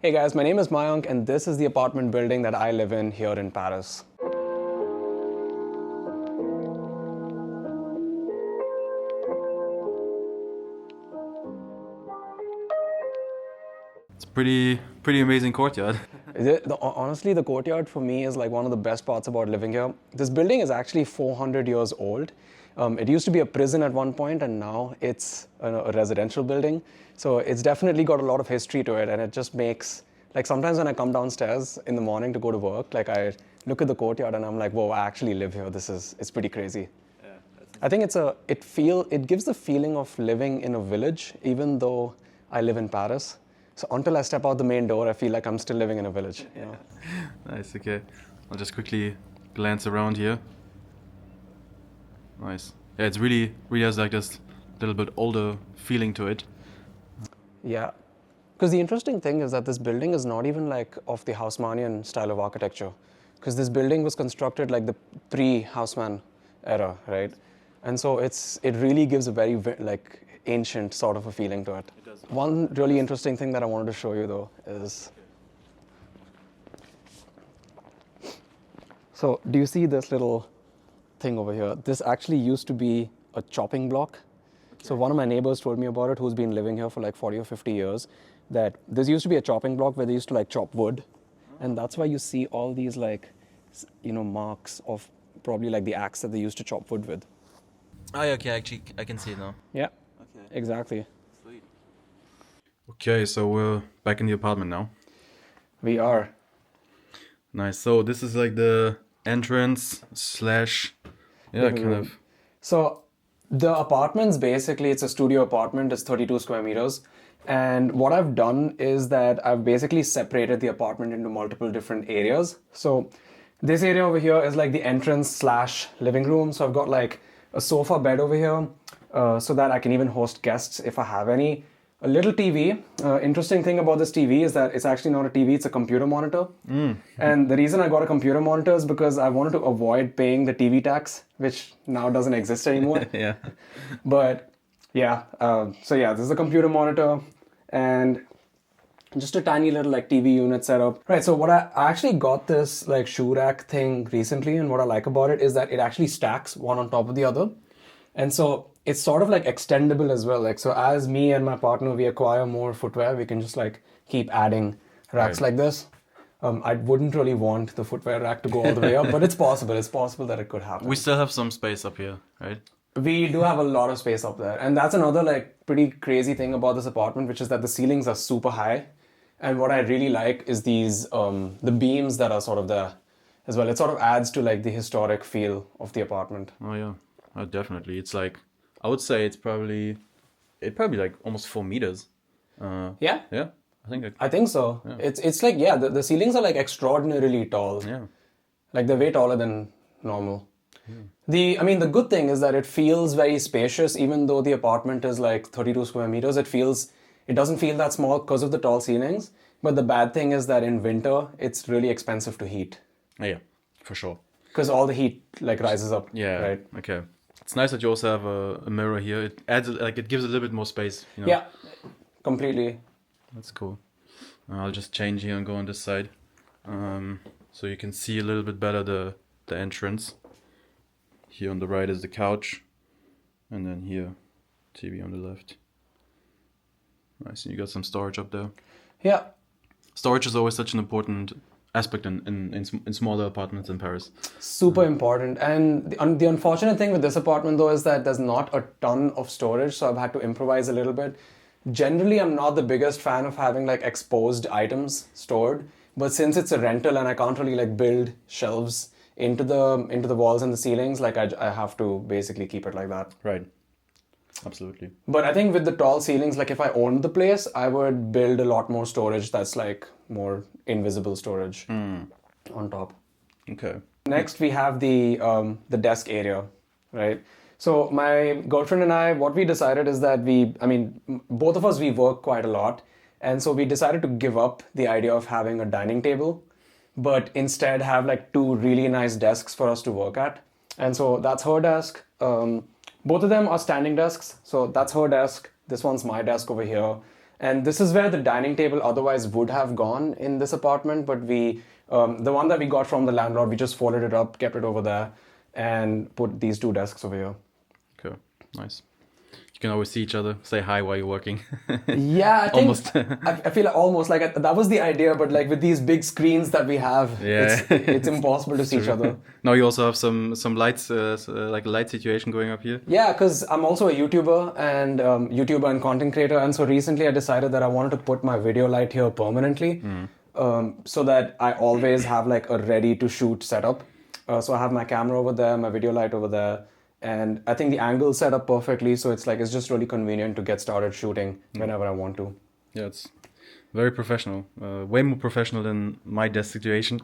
Hey guys, my name is Mayank and this is the apartment building that I live in here in Paris. It's pretty amazing courtyard. Honestly, the courtyard for me is like one of the best parts about living here. This building is actually 400 years old. It used to be a prison at one point and now it's a residential building. So it's definitely got a lot of history to it, and it just makes, like, sometimes when I come downstairs in the morning to go to work, like I look at the courtyard and I'm like, whoa, I actually live here. It's pretty crazy. I think it gives the feeling of living in a village, even though I live in Paris. So until I step out the main door, I feel like I'm still living in a village. You know? Nice, okay. I'll just quickly glance around here. Nice. Yeah, it's really has like this little bit older feeling to it. Yeah. Because the interesting thing is that this building is not even like of the Haussmannian style of architecture. Because this building was constructed like the pre-Haussmann era, right? And so it really gives a very like ancient sort of a feeling to it. It does. One really interesting thing that I wanted to show you though is, so do you see this little thing over here? This actually used to be a chopping block. So one of my neighbors told me about it, who's been living here for like 40 or 50 years, that this used to be a chopping block where they used to like chop wood. And that's why you see all these like, marks of probably like the axe that they used to chop wood with. Oh, yeah, okay, actually, I can see it now. Yeah, Okay. exactly. Sweet. Okay, so we're back in the apartment now. We are. Nice. So this is like the entrance slash, yeah, Living kind room. of. So the apartments, basically, it's a studio apartment. It's 32 square meters. And what I've done is that I've basically separated the apartment into multiple different areas. So this area over here is like the entrance slash living room. So I've got like a sofa bed over here so that I can even host guests if I have any. A little TV. Interesting thing about this TV is that it's actually not a TV, it's a computer monitor. And the reason I got a computer monitor is because I wanted to avoid paying the TV tax, which now doesn't exist anymore. Yeah. But yeah, this is a computer monitor and just a tiny little like TV unit setup. Right, so I actually got this like shoe rack thing recently, and what I like about it is that it actually stacks one on top of the other. And so it's sort of like extendable as well. Like, so as me and my partner, we acquire more footwear, we can just like keep adding racks Right. like this. I wouldn't really want the footwear rack to go all the way up, but it's possible. It's possible that it could happen. We still have some space up here, right? We do have a lot of space up there. And that's another like pretty crazy thing about this apartment, which is that the ceilings are super high. And what I really like is these, the beams that are sort of there as well. It sort of adds to like the historic feel of the apartment. Oh yeah, definitely. It's like, I would say it probably like almost 4 meters. Yeah, Yeah, I think. I think so. Yeah. It's like, yeah, the ceilings are like extraordinarily tall. Yeah. Like they're way taller than normal. The good thing is that it feels very spacious, even though the apartment is like 32 square meters. It doesn't feel that small because of the tall ceilings. But the bad thing is that in winter, it's really expensive to heat Oh, yeah, for sure. because all the heat like rises up. Yeah. Right. Okay. It's nice that you also have a mirror here. It adds like it gives a little bit more space. You know? Yeah, completely. That's cool. I'll just change here and go on this side, so you can see a little bit better the entrance. Here on the right is the couch, and then here, TV on the left. Nice, and you got some storage up there. Yeah. Storage is always such an important aspect in smaller apartments in Paris. Super important. And the unfortunate thing with this apartment though is that there's not a ton of storage, so I've had to improvise a little bit. Generally, I'm not the biggest fan of having like exposed items stored, but since it's a rental and I can't really like build shelves into the walls and the ceilings, like I have to basically keep it like that. Right. Absolutely. But I think with the tall ceilings, like if I owned the place, I would build a lot more storage that's like more invisible storage on top. Okay. Next, we have the desk area, right? So my girlfriend and I, what we decided is that both of us, we work quite a lot. And so we decided to give up the idea of having a dining table, but instead have like two really nice desks for us to work at. And so that's her desk. Both of them are standing desks. So that's her desk. This one's my desk over here. And this is where the dining table otherwise would have gone in this apartment, but the one that we got from the landlord, we just folded it up, kept it over there, and put these 2 desks over here. Okay, nice. You can always see each other, say hi while you're working. Yeah, I think Almost. I feel like almost like that was the idea, but like with these big screens that we have, Yeah. it's impossible to see each other. Now you also have some lights, like a light situation going up here. Yeah, because I'm also a YouTuber and content creator, and so recently I decided that I wanted to put my video light here permanently, so that I always have like a ready to shoot setup. So I have my camera over there, my video light over there, and I think the angle's set up perfectly, so it's just really convenient to get started shooting whenever I want to. Yeah, it's very professional. Way more professional than my desk situation.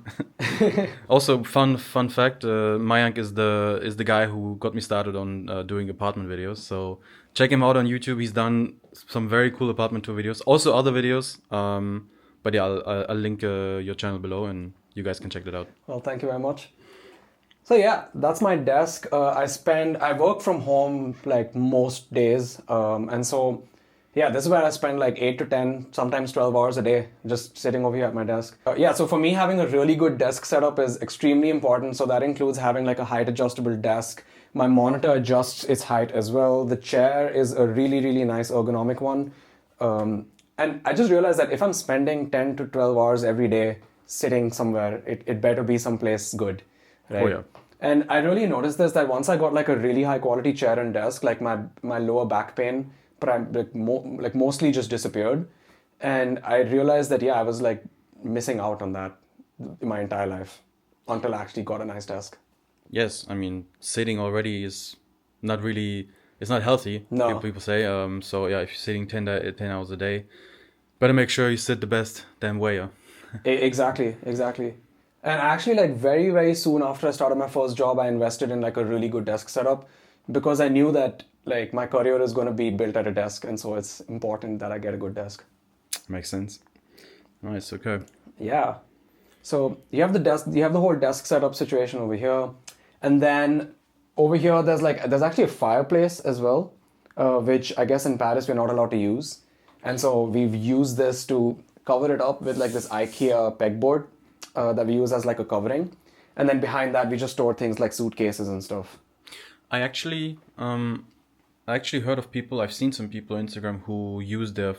Also, fun fact: Mayank is the guy who got me started on doing apartment videos. So check him out on YouTube. He's done some very cool apartment tour videos. Also other videos. But yeah, I'll link your channel below, and you guys can check that out. Well, thank you very much. So yeah, that's my desk. I work from home like most days, and so yeah, this is where I spend like 8 to 10, sometimes 12 hours a day just sitting over here at my desk. Yeah, so for me, having a really good desk setup is extremely important. So that includes having like a height adjustable desk. My monitor adjusts its height as well. The chair is a really, really nice ergonomic one. And I just realized that if I'm spending 10 to 12 hours every day sitting somewhere, it better be someplace good, right? Oh, yeah. And I really noticed this, that once I got like a really high quality chair and desk, like my lower back pain mostly just disappeared. And I realized that, yeah, I was like missing out on that my entire life until I actually got a nice desk. Yes, I mean, sitting already is not really, it's not healthy, No. people say. So yeah, if you're sitting 10 hours a day, better make sure you sit the best damn way. Yeah? Exactly. And actually, like very, very soon after I started my first job, I invested in like a really good desk setup because I knew that like my career is going to be built at a desk. And so it's important that I get a good desk. Makes sense. Nice, okay. Yeah. So you have the desk, you have the whole desk setup situation over here. And then over here, there's actually a fireplace as well, which I guess in Paris we're not allowed to use. And so we've used this to cover it up with like this IKEA pegboard that we use as like a covering. And then behind that, we just store things like suitcases and stuff. I actually heard of people, I've seen some people on Instagram who use their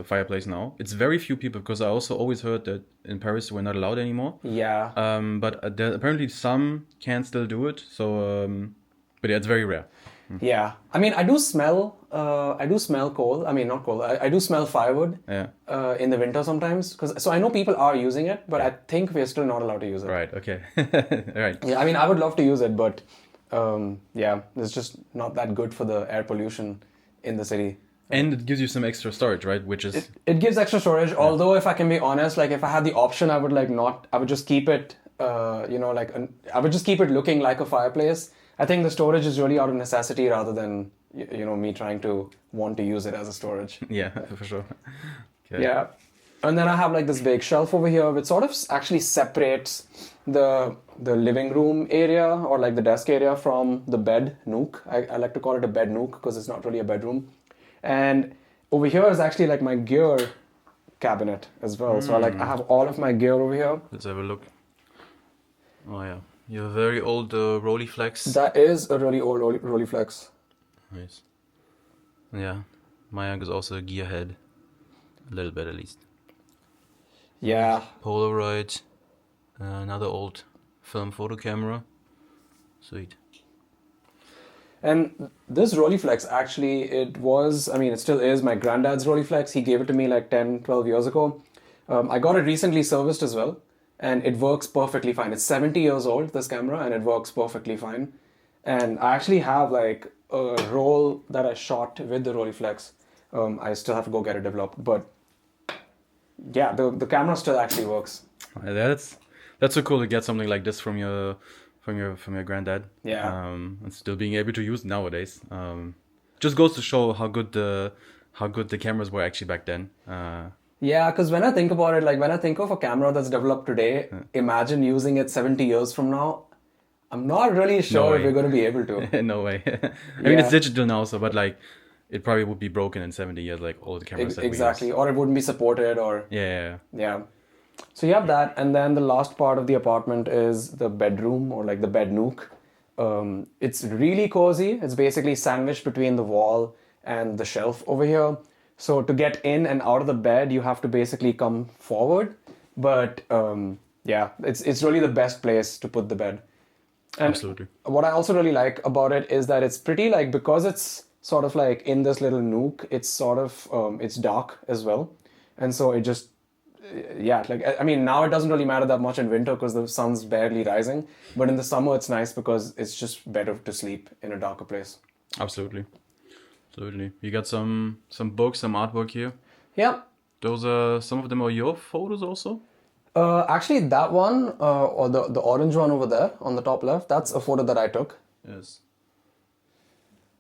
fireplace now. It's very few people because I also always heard that in Paris we're not allowed anymore. Yeah. But there, apparently some can still do it. So, but yeah, it's very rare. Yeah. I mean, I do smell coal. I mean, not coal. I do smell firewood in the winter sometimes. So I know people are using it, but I think we're still not allowed to use it. Right, okay. Right. Yeah, I mean, I would love to use it, but yeah, it's just not that good for the air pollution in the city. And it gives you some extra storage, right? Which is... It gives extra storage, although if I can be honest, like if I had the option, I would just keep it, I would just keep it looking like a fireplace. I think the storage is really out of necessity rather than, me trying to want to use it as a storage. Yeah, for sure. Okay. Yeah. And then I have like this big shelf over here, which sort of actually separates the living room area or like the desk area from the bed nook. I like to call it a bed nook because it's not really a bedroom. And over here is actually like my gear cabinet as well. So I have all of my gear over here. Let's have a look. Oh yeah, you have a very old Rolleiflex. That is a really old Rolleiflex. Nice. Yeah, Mayank is also a gearhead. A little bit at least. Yeah. Polaroid. Another old film photo camera. Sweet. And this Rolleiflex actually, it still is my granddad's Rolleiflex. He gave it to me like 10, 12 years ago. I got it recently serviced as well. And it works perfectly fine. It's 70 years old, this camera, and it works perfectly fine. And I actually have like a roll that I shot with the Rolleiflex. I still have to go get it developed. But yeah, the camera still actually works. That's so cool to get something like this from your granddad. Yeah. And still being able to use it nowadays. Just goes to show how good the cameras were actually back then. Yeah, because when I think about it, like when I think of a camera that's developed today, imagine using it 70 years from now. I'm not really sure if we're going to be able to. No way. I mean, it's digital now, so but like it probably would be broken in 70 years, like all the cameras that Exactly, we use. or it wouldn't be supported, or Yeah. So you have that, and then the last part of the apartment is the bedroom, or like the bed nook. It's really cozy. It's basically sandwiched between the wall and the shelf over here. So to get in and out of the bed, you have to basically come forward. But yeah, it's really the best place to put the bed. And Absolutely. what I also really like about it is that it's pretty like, because it's sort of like in this little nook, it's sort of it's dark as well, and so it just yeah, like I mean, now it doesn't really matter that much in winter because the sun's barely rising, but in the summer it's nice because it's just better to sleep in a darker place. Absolutely. You got some books, some artwork here. Yeah. Those are some of them are your photos also. Actually, that one, or the orange one over there on the top left, that's a photo that I took. Yes.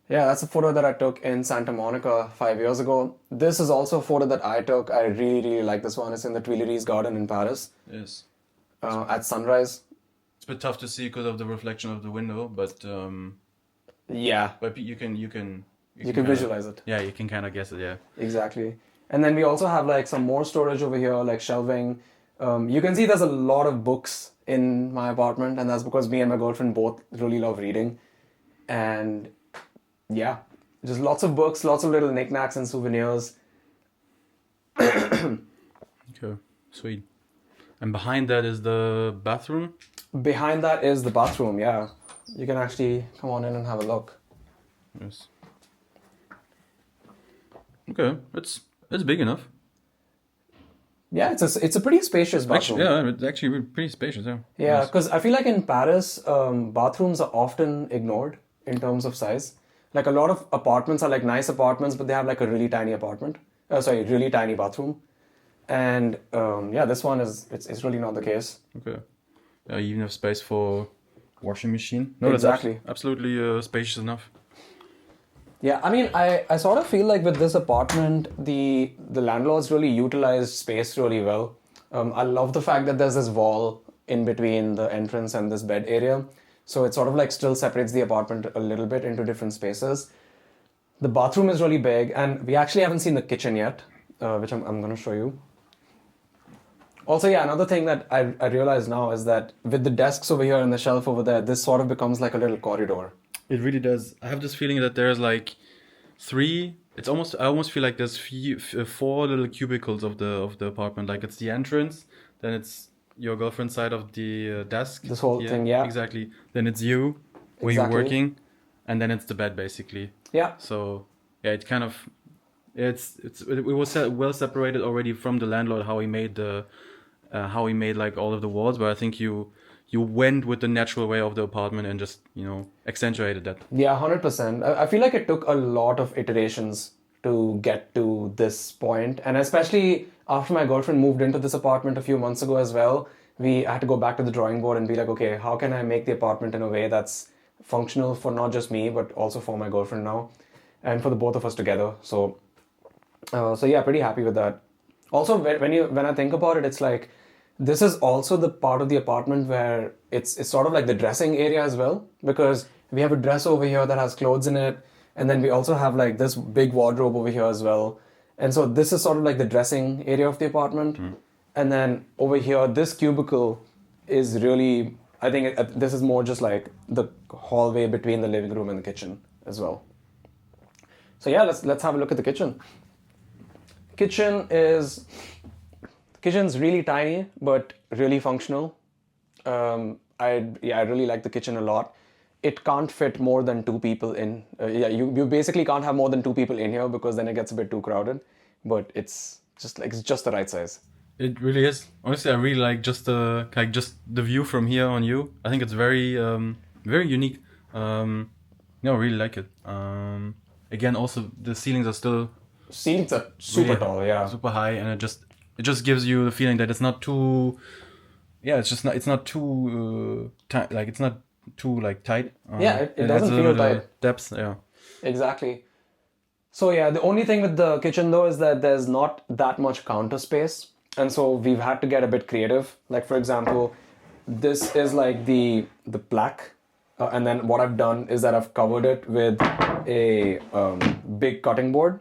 Yeah, that's a photo that I took in Santa Monica 5 years ago. This is also a photo that I took. I really, really like this one. It's in the Tuileries Garden in Paris Yes. at sunrise. It's a bit tough to see because of the reflection of the window, but Yeah, you can visualize it. Yeah, you can kind of guess it. Yeah. Exactly. And then we also have like some more storage over here, like shelving. You can see there's a lot of books in my apartment, and that's because me and my girlfriend both really love reading. And yeah, just lots of books, lots of little knickknacks and souvenirs. Okay. Sweet. And behind that is the bathroom. Behind that is the bathroom, yeah. You can actually come on in and have a look. Yes. Okay, it's big enough. Yeah, it's a pretty spacious bathroom. Actually, yeah, it's actually pretty spacious. Yeah. Yeah, Nice. because I feel like in Paris, bathrooms are often ignored in terms of size. Like a lot of apartments are like nice apartments, but they have like a really tiny apartment. Really tiny bathroom. And yeah, this one it's really not the case. Okay. You even have space for washing machine. No, Exactly. That's absolutely spacious enough. Yeah, I mean, I sort of feel like with this apartment, the landlords really utilized space really well. I love the fact that there's this wall in between the entrance and this bed area. So it sort of like still separates the apartment a little bit into different spaces. The bathroom is really big, and we actually haven't seen the kitchen yet, which I'm going to show you. Also, yeah, another thing that I realize now is that with the desks over here and the shelf over there, this sort of becomes like a little corridor. It really does. I have this feeling that there's like three. I almost feel like there's four little cubicles of the apartment. Like it's the entrance, then it's your girlfriend's side of the desk. This whole thing, yeah. Exactly. Then it's you, where Exactly. you're working, and then it's the bed basically. Yeah. So yeah, it kind of it was well separated already from the landlord how he made like all of the walls, but I think you went with the natural way of the apartment and just accentuated that. Yeah, 100%. I feel like it took a lot of iterations to get to this point. And especially after my girlfriend moved into this apartment a few months ago as well, we had to go back to the drawing board and be like, okay, how can I make the apartment in a way that's functional for not just me, but also for my girlfriend now, and for the both of us together. So yeah, pretty happy with that. Also, when I think about it, it's like, this is also the part of the apartment where it's sort of like the dressing area as well, because we have a dresser over here that has clothes in it, and then we also have like this big wardrobe over here as well. And so this is sort of like the dressing area of the apartment. And then over here, this cubicle is really, I think this is more just like the hallway between the living room and the kitchen as well. So yeah, let's have a look at the kitchen. Kitchen's really tiny, but really functional. I really like the kitchen a lot. It can't fit more than two people in. You basically can't have more than two people in here because then it gets a bit too crowded. But it's just the right size. It really is. Honestly, I really like just the view from here on you. I think it's very very unique. I really like it. Again, also the ceilings are still Ceilings are super really tall, yeah. super high, and it just gives you the feeling that it's not too. Yeah, it's not too tight. Like it's not too like tight. Yeah, it adds doesn't a feel little bit of tight. Depth, yeah. Exactly. So yeah, the only thing with the kitchen though is that there's not that much counter space. And so we've had to get a bit creative. Like for example, this is like the plaque And then what I've done is that I've covered it with a big cutting board.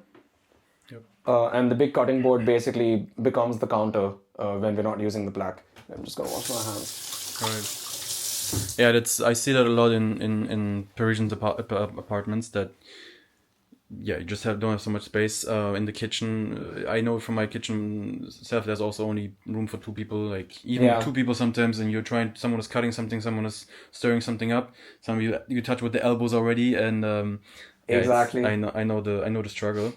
Yep. And the big cutting board basically becomes the counter when we're not using the plaque. I'm just gonna wash my hands. Right. Yeah, I see that a lot in Parisian apartments that you just don't have so much space in the kitchen. I know from my kitchen self, there's also only room for two people, like even two people sometimes, and someone is cutting something, someone is stirring something up, some of you touch with the elbows already, and exactly. I know the struggle.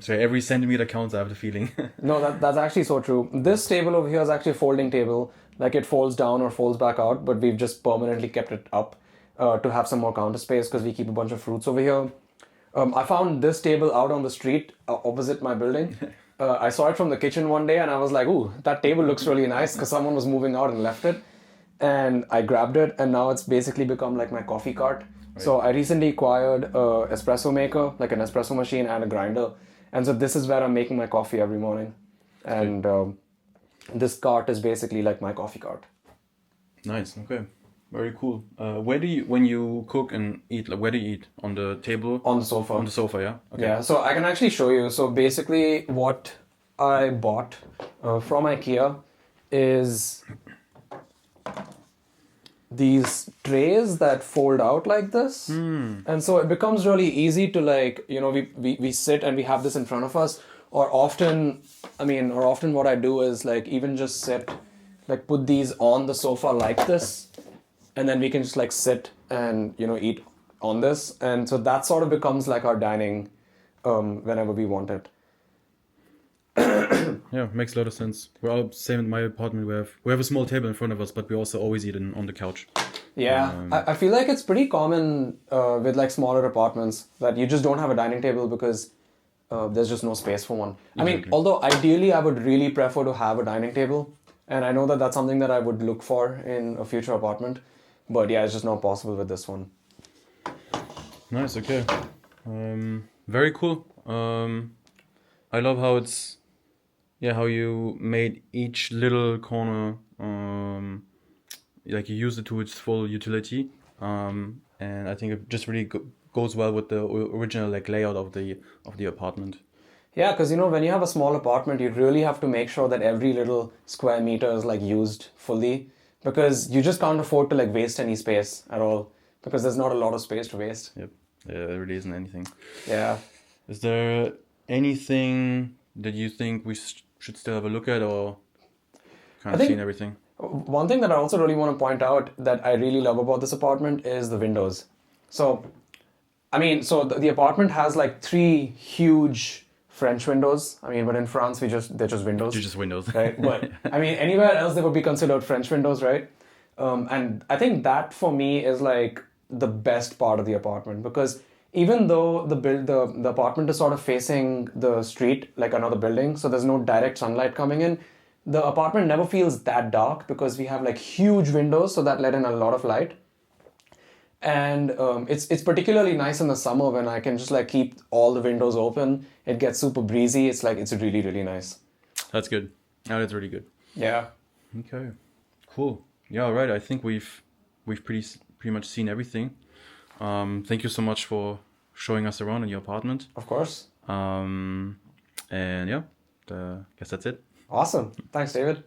So every centimeter counts. I have the feeling. No, that's actually so true. This table over here is actually a folding table. Like it folds down or folds back out, but we've just permanently kept it up to have some more counter space because we keep a bunch of fruits over here. I found this table out on the street opposite my building. I saw it from the kitchen one day and I was like, ooh, that table looks really nice because someone was moving out and left it. And I grabbed it and now it's basically become like my coffee cart. Right. So I recently acquired an espresso maker, like an espresso machine and a grinder. And so this is where I'm making my coffee every morning. And this cart is basically like my coffee cart. Nice. Okay. Very cool. When you cook and eat, like, where do you eat? On the table? On the sofa. On the sofa, yeah? Okay. Yeah, so I can actually show you. So basically what I bought from IKEA is these trays that fold out like this. And so it becomes really easy to like, we sit and we have this in front of us. Or often what I do is like even just sit, like put these on the sofa like this. And then we can just like sit and, eat on this. And so that sort of becomes like our dining whenever we want it. Yeah, makes a lot of sense. We're all same in my apartment. We have a small table in front of us, but we also always eat on the couch. Yeah, I feel like it's pretty common with like smaller apartments that you just don't have a dining table because there's just no space for one. Exactly. I mean, although ideally I would really prefer to have a dining table. And I know that that's something that I would look for in a future apartment. But yeah, it's just not possible with this one. Nice, okay. Very cool. I love how how you made each little corner, like you used it to its full utility. And I think it just really goes well with the original like layout of the apartment. Yeah, because when you have a small apartment, you really have to make sure that every little square meter is like used fully. Because you just can't afford to like waste any space at all. Because there's not a lot of space to waste. Yep. Yeah, there really isn't anything. Yeah. Is there anything that you think we should still have a look at, or kind of seen everything? One thing that I also really want to point out that I really love about this apartment is the windows. So, the apartment has like 3 huge French windows. But in France, they're just windows. They're just windows. Right? But, anywhere else they would be considered French windows, right? And I think that for me is like the best part of the apartment because even though the apartment is sort of facing the street, like another building, so there's no direct sunlight coming in, the apartment never feels that dark because we have like huge windows, so that let in a lot of light. And it's particularly nice in the summer when I can just like keep all the windows open. It gets super breezy. It's really, really nice. That's good. Oh, that's really good. Yeah. Okay. Cool. Yeah. All right. I think we've pretty much seen everything. Thank you so much for showing us around in your apartment. Of course. And yeah, guess that's it. Awesome. Thanks, David.